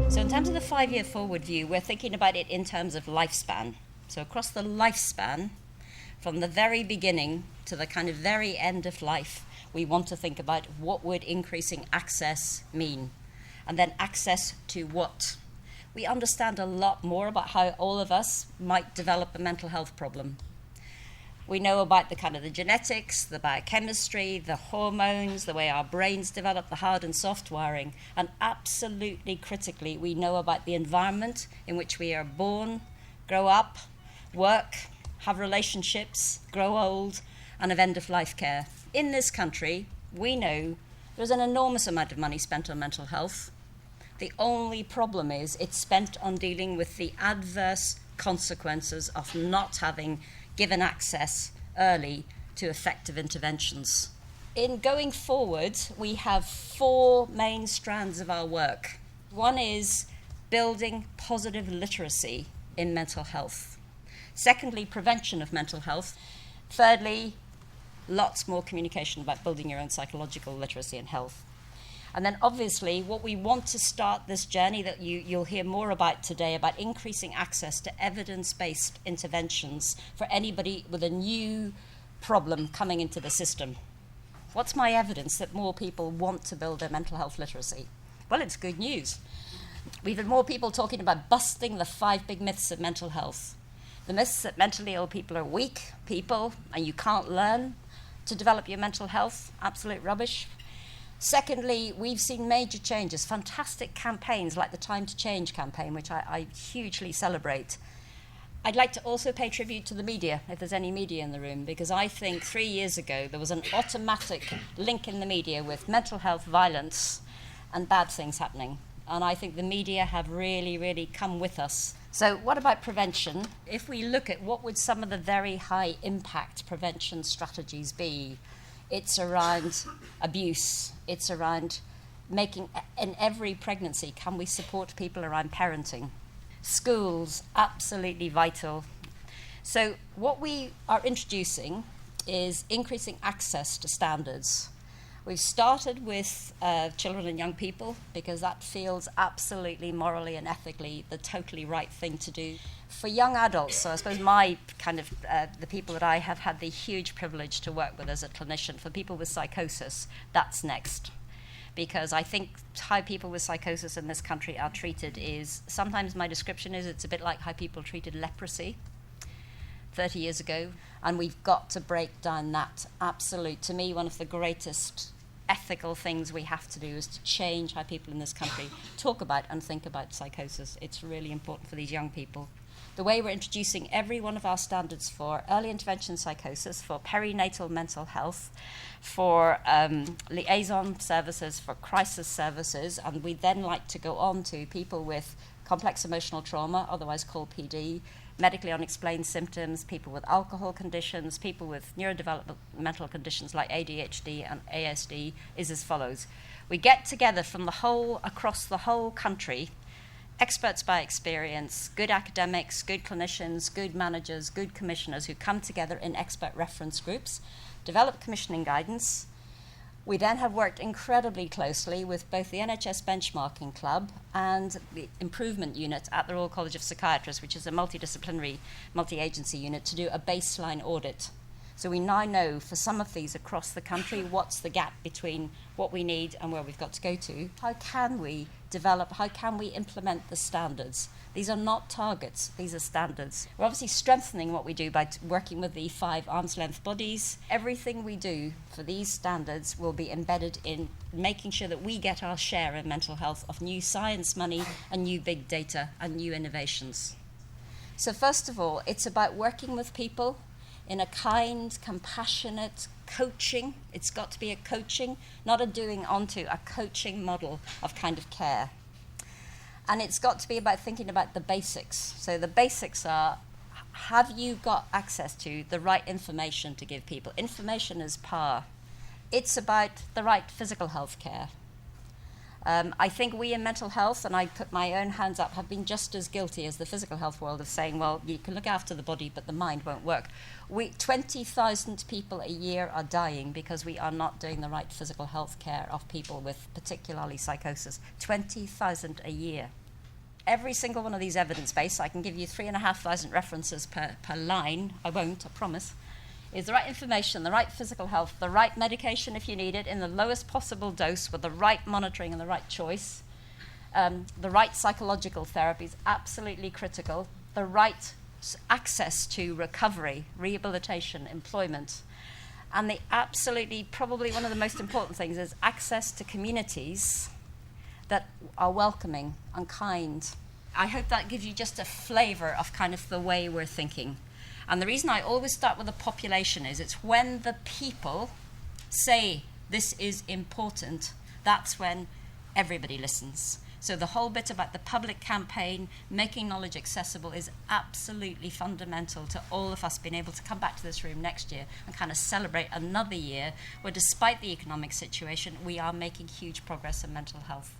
So in terms of the 5-year forward view, we're thinking about it in terms of lifespan. So across the lifespan, from the very beginning to the kind of very end of life, we want to think about what would increasing access mean, and then access to what. We understand a lot more about how all of us might develop a mental health problem. We know about the kind of the genetics, the biochemistry, the hormones, the way our brains develop, the hard and soft wiring, and absolutely critically, we know about the environment in which we are born, grow up, work, have relationships, grow old, and have end-of-life care. In this country, we know there's an enormous amount of money spent on mental health. The only problem is it's spent on dealing with the adverse consequences of not having given access early to effective interventions. In going forward, we have 4 main strands of our work. One is building positive literacy in mental health. Secondly, prevention of mental health. Thirdly, lots more communication about building your own psychological literacy and health. And then obviously what we want to start this journey that you'll hear more about today, about increasing access to evidence-based interventions for anybody with a new problem coming into the system. What's my evidence that more people want to build their mental health literacy? Well, it's good news. We've had more people talking about busting the 5 big myths of mental health. The myths that mentally ill people are weak people and you can't learn to develop your mental health, absolute rubbish. Secondly, we've seen major changes, fantastic campaigns like the Time to Change campaign, which I hugely celebrate. I'd like to also pay tribute to the media, if there's any media in the room, because I think 3 years ago there was an automatic link in the media with mental health, violence, and bad things happening. And I think the media have really, really come with us. So what about prevention? If we look at what would some of the very high impact prevention strategies be, it's around abuse. It's around making, in every pregnancy, can we support people around parenting? Schools, absolutely vital. So what we are introducing is increasing access to standards. We've started with children and young people because that feels absolutely morally and ethically the totally right thing to do. For young adults, so I suppose my kind of, the people that I have had the huge privilege to work with as a clinician, for people with psychosis, that's next. Because I think how people with psychosis in this country are treated is, sometimes my description is it's a bit like how people treated leprosy 30 years ago, and we've got to break down that absolute, to me, one of the greatest ethical things we have to do is to change how people in this country talk about and think about psychosis. It's really important for these young people. The way we're introducing every one of our standards for early intervention psychosis, for perinatal mental health, for liaison services, for crisis services, and we then like to go on to people with complex emotional trauma, otherwise called PD, medically unexplained symptoms, people with alcohol conditions, people with neurodevelopmental conditions like ADHD and ASD, is as follows. We get together from across the whole country, experts by experience, good academics, good clinicians, good managers, good commissioners who come together in expert reference groups, develop commissioning guidance. We then have worked incredibly closely with both the NHS Benchmarking Club and the Improvement Unit at the Royal College of Psychiatrists, which is a multidisciplinary, multi-agency unit, to do a baseline audit. So we now know for some of these across the country what's the gap between what we need and where we've got to go to. How can we develop, how can we implement the standards? These are not targets, these are standards. We're obviously strengthening what we do by working with the 5 arm's length bodies. Everything we do for these standards will be embedded in making sure that we get our share in mental health of new science money and new big data and new innovations. So first of all, it's about working with people in a kind, compassionate coaching. It's got to be a coaching, not a doing onto, a coaching model of kind of care. And it's got to be about thinking about the basics. So the basics are, have you got access to the right information to give people? Information is power. It's about the right physical health care. I think we in mental health, and I put my own hands up, have been just as guilty as the physical health world of saying, well, you can look after the body, but the mind won't work. 20,000 people a year are dying because we are not doing the right physical health care of people with particularly psychosis. 20,000 a year. every single one of these evidence-based, I can give you 3,500 references per line, I won't, I promise, is the right information, the right physical health, the right medication if you need it, in the lowest possible dose with the right monitoring and the right choice, the right psychological therapy is absolutely critical, the right access to recovery, rehabilitation, employment, and the absolutely, probably one of the most important things is access to communities that are welcoming and kind. I hope that gives you just a flavour of kind of the way we're thinking. And the reason I always start with the population is it's when the people say this is important, that's when everybody listens. So the whole bit about the public campaign, making knowledge accessible, is absolutely fundamental to all of us being able to come back to this room next year and kind of celebrate another year where, despite the economic situation, we are making huge progress in mental health.